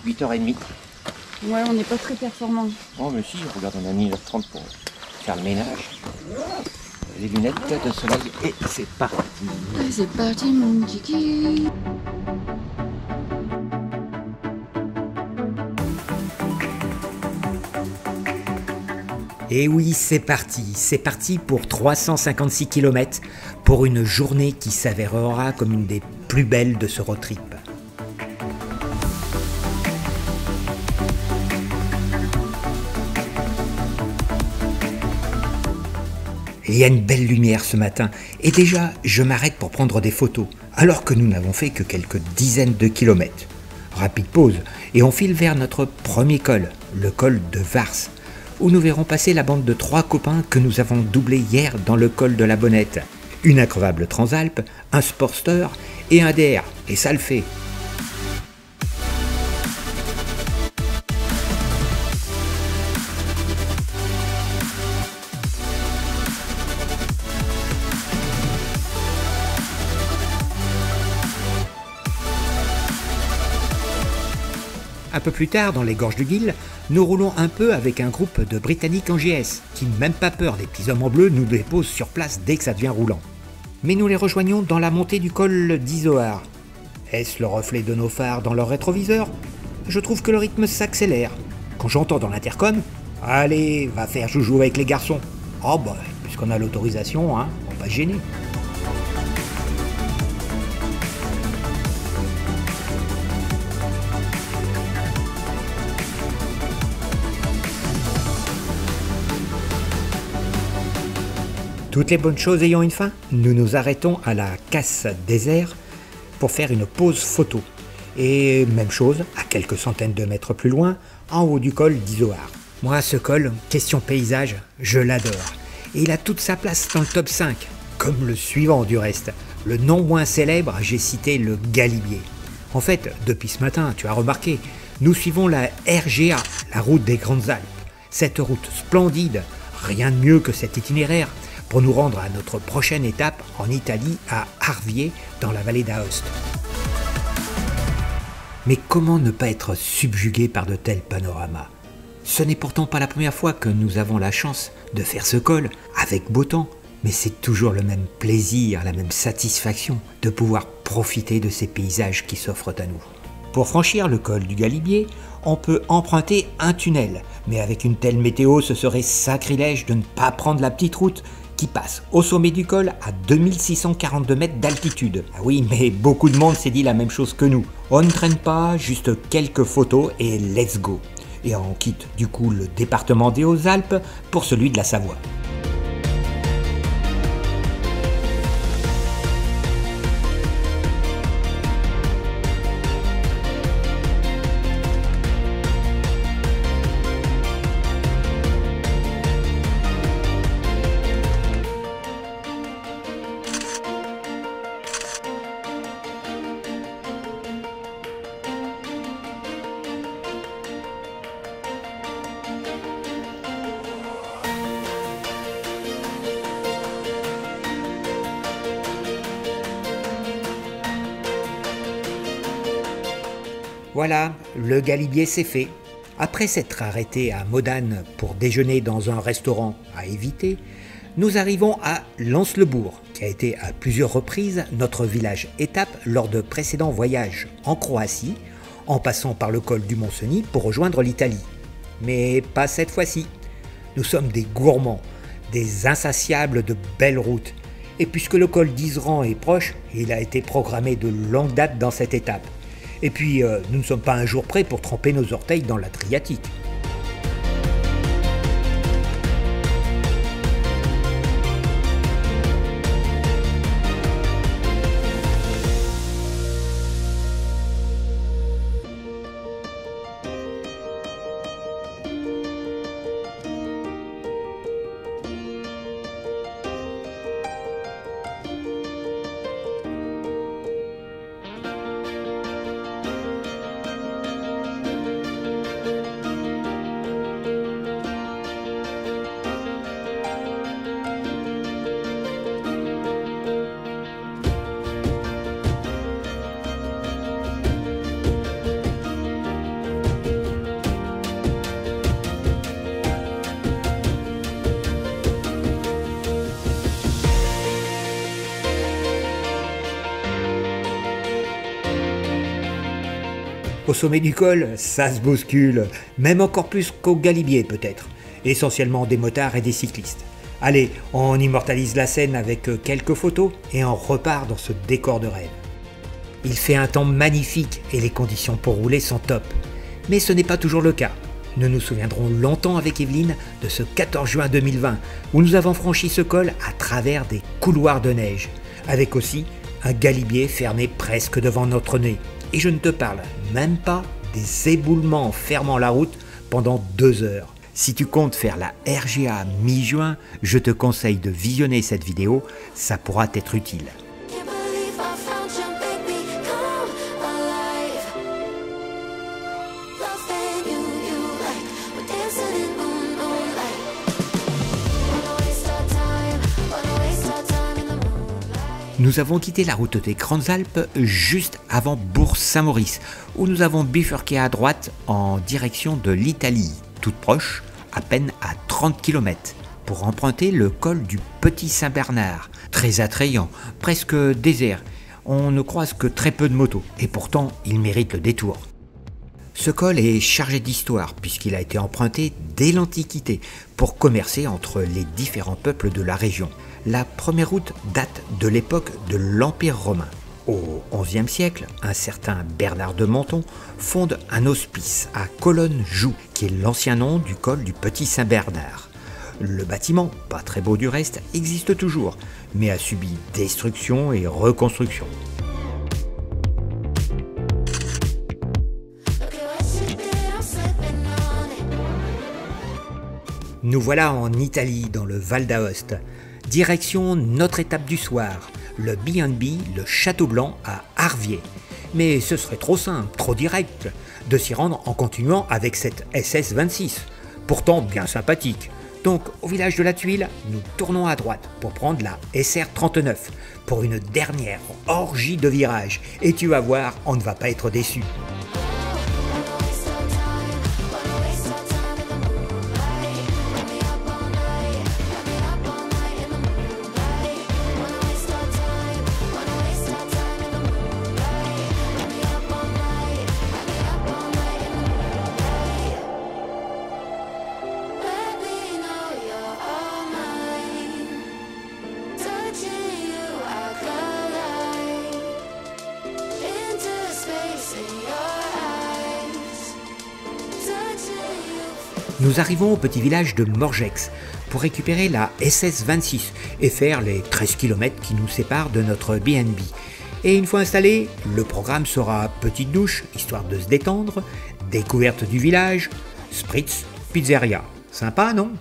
8h30. Ouais, on n'est pas très performant. Oh mais si, regarde, on a mis 1h30 pour faire le ménage. Les lunettes de soleil et c'est parti. C'est parti mon kiki. Et oui, c'est parti pour 356 km, pour une journée qui s'avérera comme une des plus belles de ce road trip. Il y a une belle lumière ce matin, et déjà, je m'arrête pour prendre des photos, alors que nous n'avons fait que quelques dizaines de kilomètres. Rapide pause, et on file vers notre premier col, le col de Vars, où nous verrons passer la bande de 3 copains que nous avons doublés hier dans le col de la Bonnette. Une increvable Transalp, un Sportster et un DR, et ça le fait. Un peu plus tard, dans les gorges du Guil, nous roulons un peu avec un groupe de Britanniques en GS, qui, même pas peur des petits hommes en bleu, nous déposent sur place dès que ça devient roulant. Mais nous les rejoignons dans la montée du col d'Izoard. Est-ce le reflet de nos phares dans leur rétroviseur? Je trouve que le rythme s'accélère. Quand j'entends dans l'intercom « Allez, va faire joujou avec les garçons !» Oh bah, puisqu'on a l'autorisation, hein, on va pas se gêner. Toutes les bonnes choses ayant une fin, nous nous arrêtons à la Casse Désert pour faire une pause photo. Et même chose, à quelques centaines de mètres plus loin, en haut du col d'Izoard. Moi, ce col, question paysage, je l'adore. Et il a toute sa place dans le top 5, comme le suivant du reste. Le non moins célèbre, j'ai cité le Galibier. En fait, depuis ce matin, tu as remarqué, nous suivons la RGA, la route des Grandes Alpes. Cette route splendide, rien de mieux que cet itinéraire, pour nous rendre à notre prochaine étape en Italie, à Arvier, dans la vallée d'Aoste. Mais comment ne pas être subjugué par de tels panoramas? Ce n'est pourtant pas la première fois que nous avons la chance de faire ce col avec beau temps, mais c'est toujours le même plaisir, la même satisfaction de pouvoir profiter de ces paysages qui s'offrent à nous. Pour franchir le col du Galibier, on peut emprunter un tunnel, mais avec une telle météo, ce serait sacrilège de ne pas prendre la petite route qui passe au sommet du col à 2642 mètres d'altitude. Ah oui, mais beaucoup de monde s'est dit la même chose que nous. On ne traîne pas, juste quelques photos et let's go. Et on quitte du coup le département des Hautes-Alpes pour celui de la Savoie. Voilà, le Galibier c'est fait. Après s'être arrêté à Modane pour déjeuner dans un restaurant à éviter, nous arrivons à Lens-le-Bourg, qui a été à plusieurs reprises notre village étape lors de précédents voyages en Croatie, en passant par le col du Mont-Cenis pour rejoindre l'Italie. Mais pas cette fois-ci. Nous sommes des gourmands, des insatiables de belles routes. Et puisque le col d'Isran est proche, il a été programmé de longue date dans cette étape. Et puis, nous ne sommes pas un jour près pour tremper nos orteils dans l'Adriatique. Au sommet du col, ça se bouscule, même encore plus qu'au Galibier peut-être. Essentiellement des motards et des cyclistes. Allez, on immortalise la scène avec quelques photos et on repart dans ce décor de rêve. Il fait un temps magnifique et les conditions pour rouler sont top. Mais ce n'est pas toujours le cas. Nous nous souviendrons longtemps avec Evelyne de ce 14 juin 2020 où nous avons franchi ce col à travers des couloirs de neige, avec aussi un galibier fermé presque devant notre nez. Et je ne te parle même pas des éboulements fermant la route pendant 2 heures. Si tu comptes faire la RGA mi-juin, je te conseille de visionner cette vidéo, ça pourra t'être utile. Nous avons quitté la route des Grandes Alpes juste avant Bourg-Saint-Maurice, où nous avons bifurqué à droite en direction de l'Italie, toute proche, à peine à 30 km, pour emprunter le col du Petit Saint-Bernard, très attrayant, presque désert. On ne croise que très peu de motos, et pourtant il mérite le détour. Ce col est chargé d'histoire puisqu'il a été emprunté dès l'Antiquité pour commercer entre les différents peuples de la région. La première route date de l'époque de l'Empire romain. Au XIe siècle, un certain Bernard de Menton fonde un hospice à Colonne-Joux, qui est l'ancien nom du col du Petit Saint-Bernard. Le bâtiment, pas très beau du reste, existe toujours, mais a subi destruction et reconstruction. Nous voilà en Italie, dans le Val d'Aoste. Direction notre étape du soir, le B&B, le Château Blanc à Arviers. Mais ce serait trop simple, trop direct, de s'y rendre en continuant avec cette SS26, pourtant bien sympathique. Donc au village de la Tuile, nous tournons à droite pour prendre la SR39 pour une dernière orgie de virages. Et tu vas voir, on ne va pas être déçu. Nous arrivons au petit village de Morgex pour récupérer la SS26 et faire les 13 km qui nous séparent de notre B&B. Et une fois installé, le programme sera petite douche, histoire de se détendre, découverte du village, spritz, pizzeria. Sympa, non ?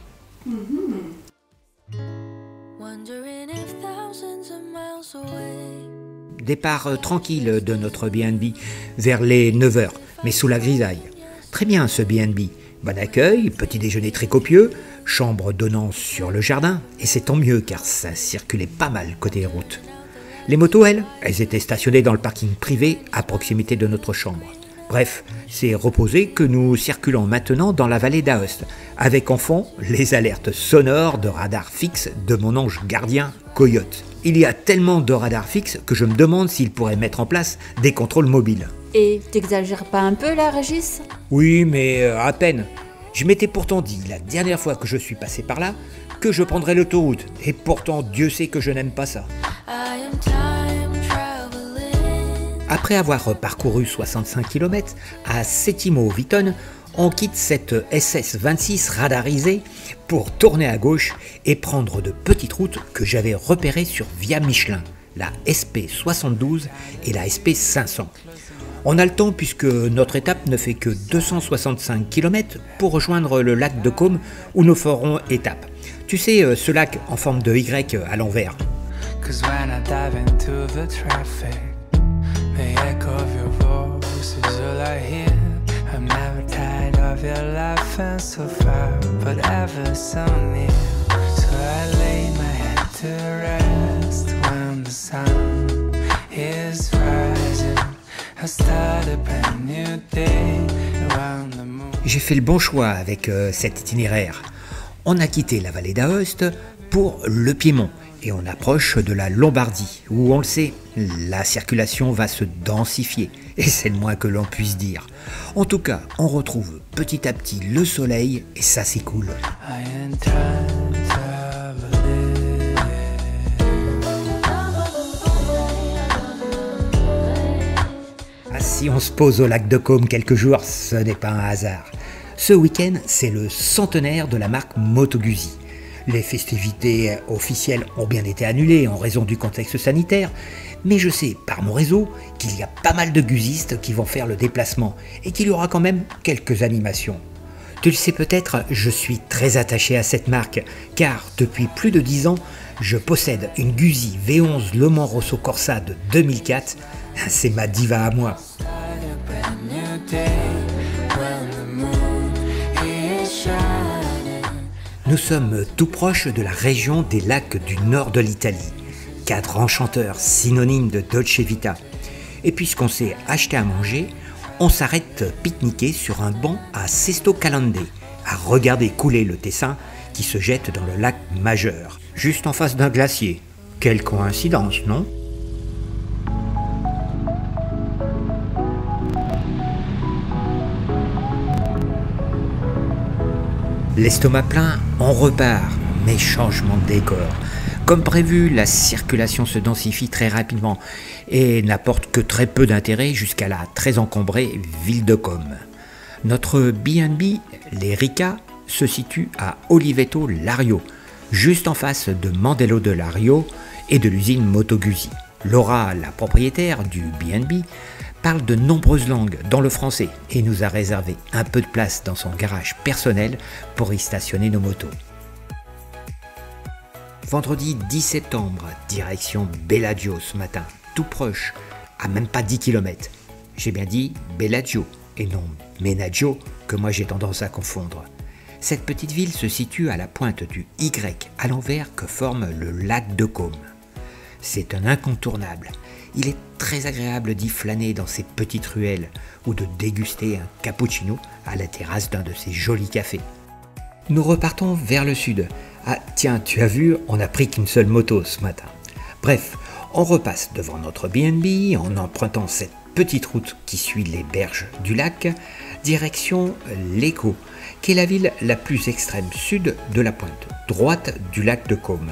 Départ tranquille de notre B&B vers les 9h, mais sous la grisaille. Très bien ce B&B. Bon accueil, petit déjeuner très copieux, chambre donnant sur le jardin, et c'est tant mieux car ça circulait pas mal côté route. Les motos, elles étaient stationnées dans le parking privé à proximité de notre chambre. Bref, c'est reposé que nous circulons maintenant dans la vallée d'Aoste, avec en fond les alertes sonores de radars fixes de mon ange gardien Coyote. Il y a tellement de radars fixes que je me demande s'il pourrait mettre en place des contrôles mobiles. Et t'exagères pas un peu là, Régis? Oui, mais à peine. Je m'étais pourtant dit, la dernière fois que je suis passé par là, que je prendrais l'autoroute. Et pourtant, Dieu sait que je n'aime pas ça. Après avoir parcouru 65 km à Settimo-Vitone, on quitte cette SS26 radarisée pour tourner à gauche et prendre de petites routes que j'avais repérées sur Via Michelin, la SP72 et la SP500. On a le temps puisque notre étape ne fait que 265 km pour rejoindre le lac de Caume où nous ferons étape. Tu sais, ce lac en forme de Y à l'envers. J'ai fait le bon choix avec cet itinéraire. On a quitté la vallée d'Aoste pour le Piémont, et on approche de la Lombardie, où on le sait, la circulation va se densifier, et c'est le moins que l'on puisse dire. En tout cas, on retrouve petit à petit le soleil, et ça c'est cool. Si on se pose au lac de Caume quelques jours, ce n'est pas un hasard. Ce week-end, c'est le centenaire de la marque Moto Guzzi. Les festivités officielles ont bien été annulées en raison du contexte sanitaire, mais je sais par mon réseau qu'il y a pas mal de guzistes qui vont faire le déplacement et qu'il y aura quand même quelques animations. Tu le sais peut-être, je suis très attaché à cette marque, car depuis plus de 10 ans, je possède une Guzzi V11 Le Mans Rosso Corsa de 2004. C'est ma diva à moi. Nous sommes tout proche de la région des lacs du nord de l'Italie. Cadre enchanteur, synonyme de Dolce Vita. Et puisqu'on s'est acheté à manger, on s'arrête pique-niquer sur un banc à Sesto Calande, à regarder couler le Tessin qui se jette dans le lac Majeur, juste en face d'un glacier. Quelle coïncidence, non ? L'estomac plein, on repart, mais changement de décor. Comme prévu, la circulation se densifie très rapidement et n'apporte que très peu d'intérêt jusqu'à la très encombrée ville de Caume. Notre B&B, les Rica, se situe à Oliveto Lario, juste en face de Mandello de Lario et de l'usine Moto Guzzi. Laura, la propriétaire du B&B, parle de nombreuses langues dans le français et nous a réservé un peu de place dans son garage personnel pour y stationner nos motos. Vendredi 10 septembre, direction Bellagio ce matin, tout proche, à même pas 10 km. J'ai bien dit Bellagio et non Menaggio, que moi j'ai tendance à confondre. Cette petite ville se situe à la pointe du Y à l'envers que forme le lac de Caume. C'est un incontournable. Il est très agréable d'y flâner dans ces petites ruelles ou de déguster un cappuccino à la terrasse d'un de ces jolis cafés. Nous repartons vers le sud. Ah tiens, tu as vu, on n'a pris qu'une seule moto ce matin. Bref, on repasse devant notre B&B en empruntant cette petite route qui suit les berges du lac, direction Lecco, qui est la ville la plus extrême sud de la pointe droite du lac de Caume,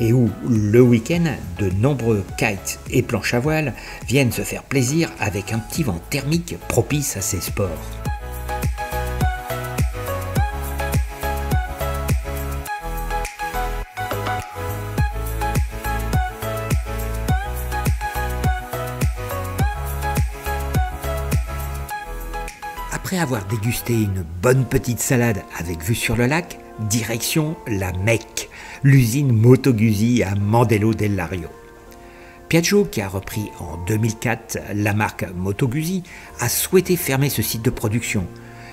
et où le week-end, de nombreux kites et planches à voile viennent se faire plaisir avec un petit vent thermique propice à ces sports. Après avoir dégusté une bonne petite salade avec vue sur le lac, direction la Mecque, l'usine Moto Guzzi à Mandello del Lario. Piaggio, qui a repris en 2004 la marque Moto Guzzi, a souhaité fermer ce site de production,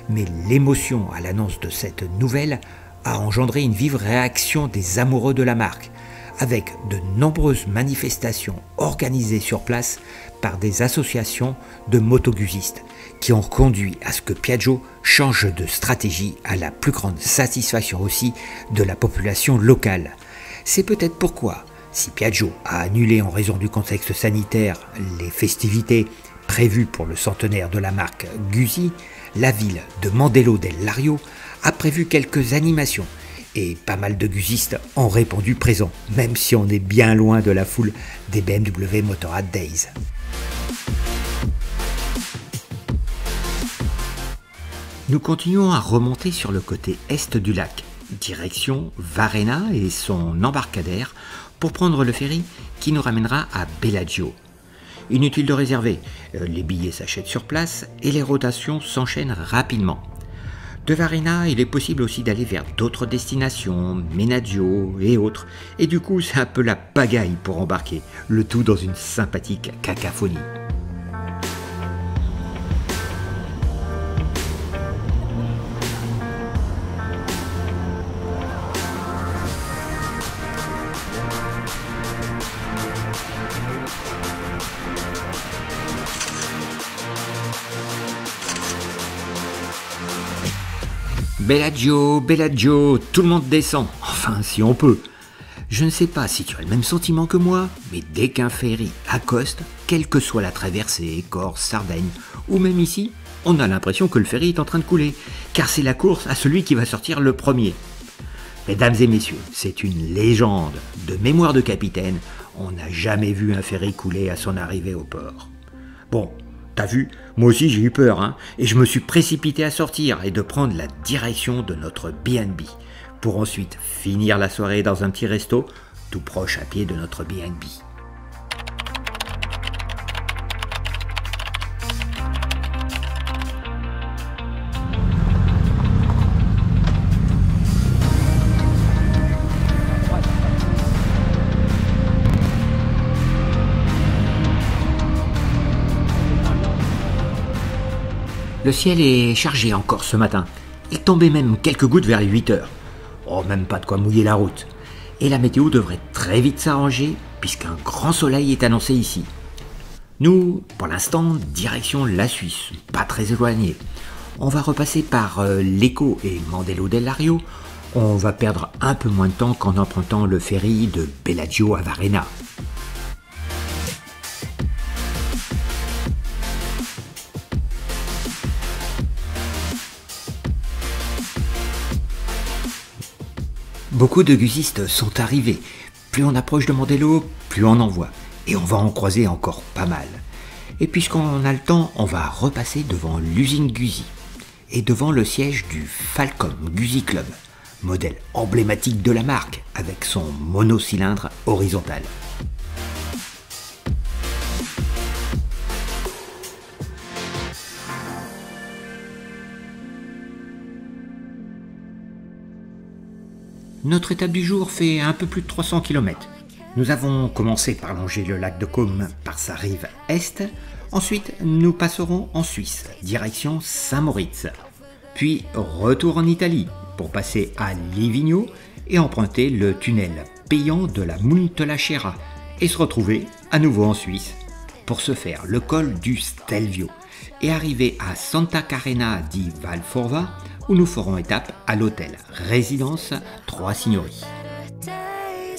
mais l'émotion à l'annonce de cette nouvelle a engendré une vive réaction des amoureux de la marque, avec de nombreuses manifestations organisées sur place par des associations de motoguzistes qui ont conduit à ce que Piaggio change de stratégie à la plus grande satisfaction aussi de la population locale. C'est peut-être pourquoi, si Piaggio a annulé en raison du contexte sanitaire les festivités prévues pour le centenaire de la marque Guzzi, la ville de Mandello del Lario a prévu quelques animations et pas mal de guzistes ont répondu présent, même si on est bien loin de la foule des BMW Motorrad Days. Nous continuons à remonter sur le côté est du lac, direction Varenna et son embarcadère pour prendre le ferry qui nous ramènera à Bellagio. Inutile de réserver, les billets s'achètent sur place et les rotations s'enchaînent rapidement. De Varenna, il est possible aussi d'aller vers d'autres destinations, Menaggio et autres, et du coup c'est un peu la pagaille pour embarquer, le tout dans une sympathique cacophonie. Bellagio, Bellagio, tout le monde descend, enfin si on peut. Je ne sais pas si tu as le même sentiment que moi, mais dès qu'un ferry accoste, quelle que soit la traversée, Corse, Sardaigne, ou même ici, on a l'impression que le ferry est en train de couler, car c'est la course à celui qui va sortir le premier. Mesdames et messieurs, c'est une légende. De mémoire de capitaine, on n'a jamais vu un ferry couler à son arrivée au port. Bon, t'as vu, moi aussi j'ai eu peur, hein, et je me suis précipité à sortir et de prendre la direction de notre B&B, pour ensuite finir la soirée dans un petit resto, tout proche à pied de notre B&B. Le ciel est chargé encore ce matin. Il tombait même quelques gouttes vers 8 heures. Oh, même pas de quoi mouiller la route. Et la météo devrait très vite s'arranger, puisqu'un grand soleil est annoncé ici. Nous, pour l'instant, direction la Suisse, pas très éloigné. On va repasser par Lecco et Mandello del Lario. On va perdre un peu moins de temps qu'en empruntant le ferry de Bellagio à Varenna. Beaucoup de gusistes sont arrivés. Plus on approche de Mandello, plus on en voit. Et on va en croiser encore pas mal. Et puisqu'on a le temps, on va repasser devant l'usine Guzzi. Et devant le siège du Falcon Guzzi Club. Modèle emblématique de la marque, avec son monocylindre horizontal. Notre étape du jour fait un peu plus de 300 km. Nous avons commencé par longer le lac de Côme par sa rive est. Ensuite, nous passerons en Suisse, direction Saint-Moritz. Puis, retour en Italie pour passer à Livigno et emprunter le tunnel payant de la Montelacera et se retrouver à nouveau en Suisse pour se faire le col du Stelvio et arriver à Santa Carena di Valforva où nous ferons étape à l'hôtel Résidence Trois Signori.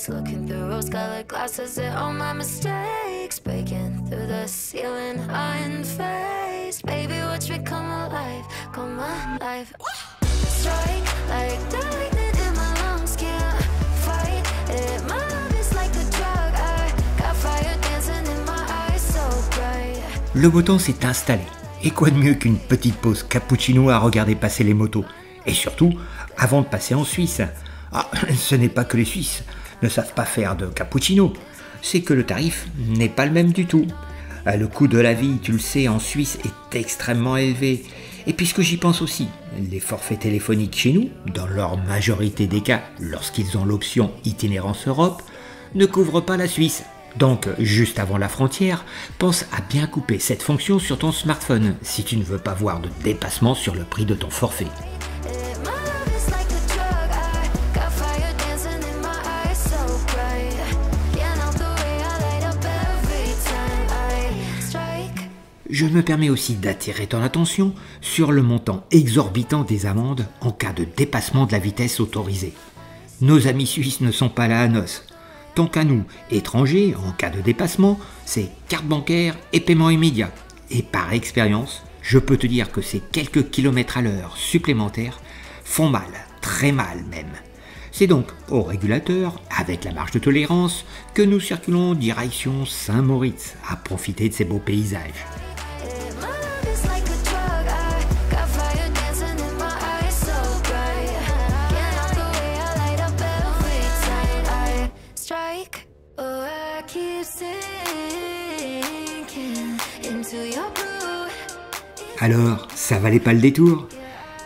Looking through rose-colored glasses at all my mistakes, breaking through the ceiling, unfazed. Baby, watch me come alive. Strike like the lightning in my lungs, can't fight it. My love is like a drug, I got fire dancing in my eyes, so bright. Le beau temps s'est installé. Et quoi de mieux qu'une petite pause cappuccino à regarder passer les motos. Et surtout, avant de passer en Suisse. Ah, ce n'est pas que les Suisses ne savent pas faire de cappuccino. C'est que le tarif n'est pas le même du tout. Le coût de la vie, tu le sais, en Suisse est extrêmement élevé. Et puisque j'y pense aussi, les forfaits téléphoniques chez nous, dans leur majorité des cas, lorsqu'ils ont l'option Itinérance Europe, ne couvrent pas la Suisse. Donc, juste avant la frontière, pense à bien couper cette fonction sur ton smartphone si tu ne veux pas voir de dépassement sur le prix de ton forfait. Je me permets aussi d'attirer ton attention sur le montant exorbitant des amendes en cas de dépassement de la vitesse autorisée. Nos amis suisses ne sont pas là à noces. Tant qu'à nous, étrangers, en cas de dépassement, c'est carte bancaire et paiement immédiat. Et par expérience, je peux te dire que ces quelques kilomètres à l'heure supplémentaires font mal, très mal même. C'est donc au régulateur, avec la marge de tolérance, que nous circulons direction Saint-Moritz à profiter de ces beaux paysages. Alors, ça valait pas le détour?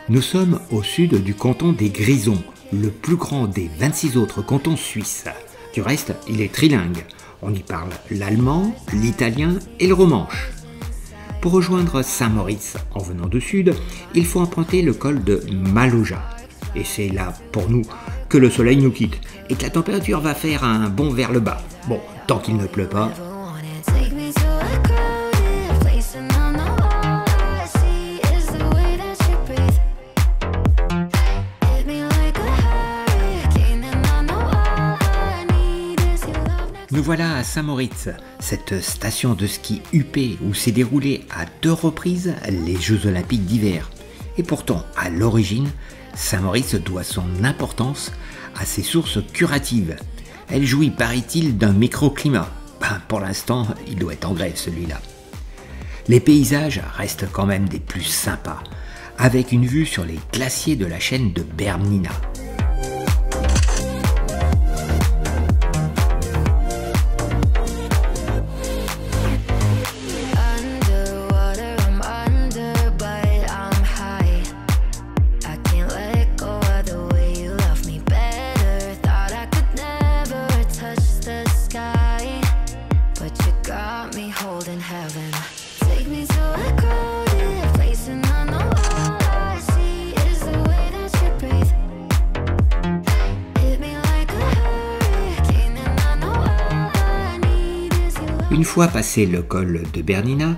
Nous sommes au sud du canton des Grisons, le plus grand des 26 autres cantons suisses. Du reste, il est trilingue. On y parle l'allemand, l'italien et le romanche. Pour rejoindre Saint-Moritz en venant du sud, il faut emprunter le col de Maloja. Et c'est là, pour nous, que le soleil nous quitte et que la température va faire un bond vers le bas. Bon, tant qu'il ne pleut pas. voilà à Saint-Moritz, cette station de ski huppée où s'est déroulé à 2 reprises les Jeux Olympiques d'hiver. Et pourtant, à l'origine, Saint-Moritz doit son importance à ses sources curatives. Elle jouit, paraît-il, d'un microclimat. Pour l'instant, il doit être en grève celui-là. Les paysages restent quand même des plus sympas, avec une vue sur les glaciers de la chaîne de Bernina. Une fois passé le col de Bernina,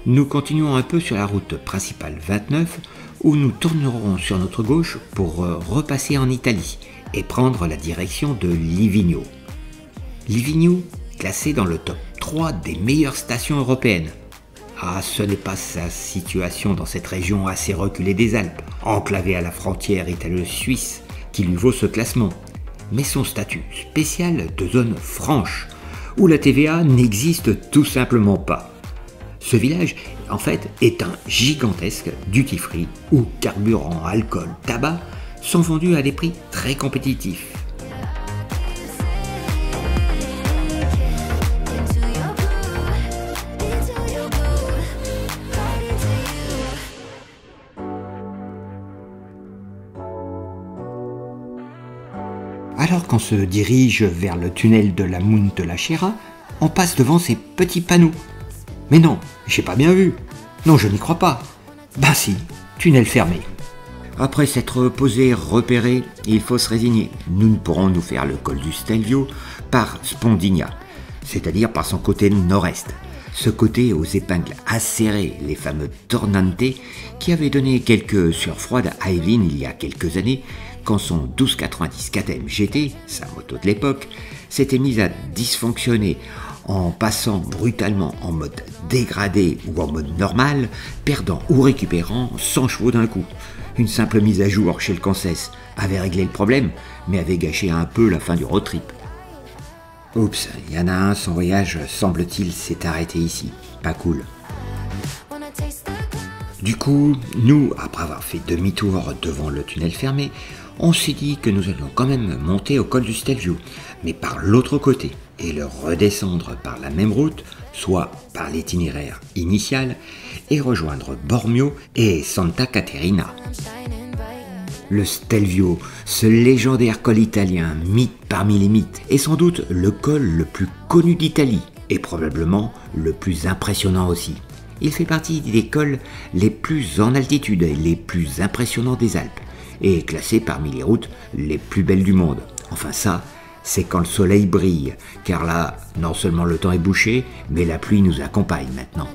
nous continuons un peu sur la route principale 29 où nous tournerons sur notre gauche pour repasser en Italie et prendre la direction de Livigno. Livigno, classé dans le top 3 des meilleures stations européennes. Ce n'est pas sa situation dans cette région assez reculée des Alpes, enclavée à la frontière italo-suisse, qui lui vaut ce classement, mais son statut spécial de zone franche, où la TVA n'existe tout simplement pas. Ce village, en fait, est un gigantesque duty-free où carburant, alcool, tabac sont vendus à des prix très compétitifs. Alors qu'on se dirige vers le tunnel de la Montelacera, on passe devant ces petits panneaux. Mais non, j'ai pas bien vu. Non, je n'y crois pas. Ben si, tunnel fermé. Après s'être posé, repéré, il faut se résigner. Nous ne pourrons nous faire le col du Stelvio par Spondigna, c'est-à-dire par son côté nord-est. Ce côté aux épingles acérées, les fameux tornante, qui avaient donné quelques sueurs froides à Evelyn il y a quelques années, quand son 1290 KTM GT, sa moto de l'époque, s'était mise à dysfonctionner en passant brutalement en mode dégradé ou en mode normal, perdant ou récupérant 100 chevaux d'un coup. Une simple mise à jour chez le Cancès avait réglé le problème, mais avait gâché un peu la fin du road trip. Oups, il y en a un, son voyage, semble-t-il, s'est arrêté ici. Pas cool. Du coup, nous, après avoir fait demi-tour devant le tunnel fermé, on s'est dit que nous allions quand même monter au col du Stelvio, mais par l'autre côté, et le redescendre par la même route, soit par l'itinéraire initial, et rejoindre Bormio et Santa Caterina. Le Stelvio, ce légendaire col italien, mythe parmi les mythes, est sans doute le col le plus connu d'Italie, et probablement le plus impressionnant aussi. Il fait partie des cols les plus en altitude et les plus impressionnants des Alpes, et est classé parmi les routes les plus belles du monde. Enfin ça, c'est quand le soleil brille, car là, non seulement le temps est bouché, mais la pluie nous accompagne maintenant.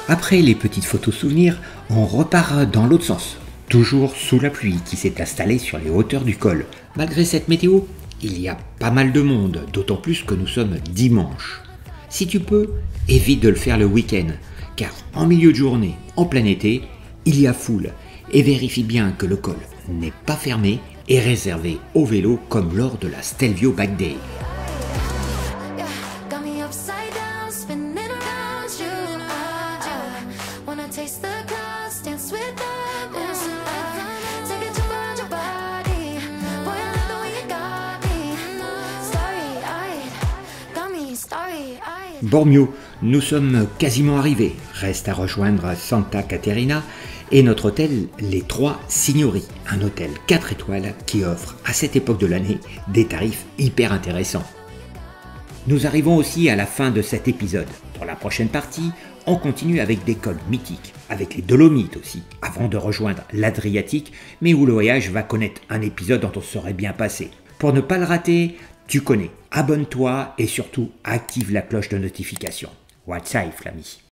Après les petites photos souvenirs, on repart dans l'autre sens, toujours sous la pluie qui s'est installée sur les hauteurs du col. Malgré cette météo, il y a pas mal de monde, d'autant plus que nous sommes dimanche. Si tu peux, évite de le faire le week-end, car en milieu de journée, en plein été, il y a foule, et vérifie bien que le col n'est pas fermé et réservé aux vélos comme lors de la Stelvio Bike Day. Bormio, nous sommes quasiment arrivés. Reste à rejoindre Santa Caterina et notre hôtel Les Trois Signori, un hôtel 4 étoiles qui offre à cette époque de l'année des tarifs hyper intéressants. Nous arrivons aussi à la fin de cet épisode. Dans la prochaine partie, on continue avec des cols mythiques, avec les Dolomites aussi, avant de rejoindre l'Adriatique, mais où le voyage va connaître un épisode dont on serait bien passé. Pour ne pas le rater, tu connais, abonne-toi et surtout active la cloche de notification. What's up, l'ami?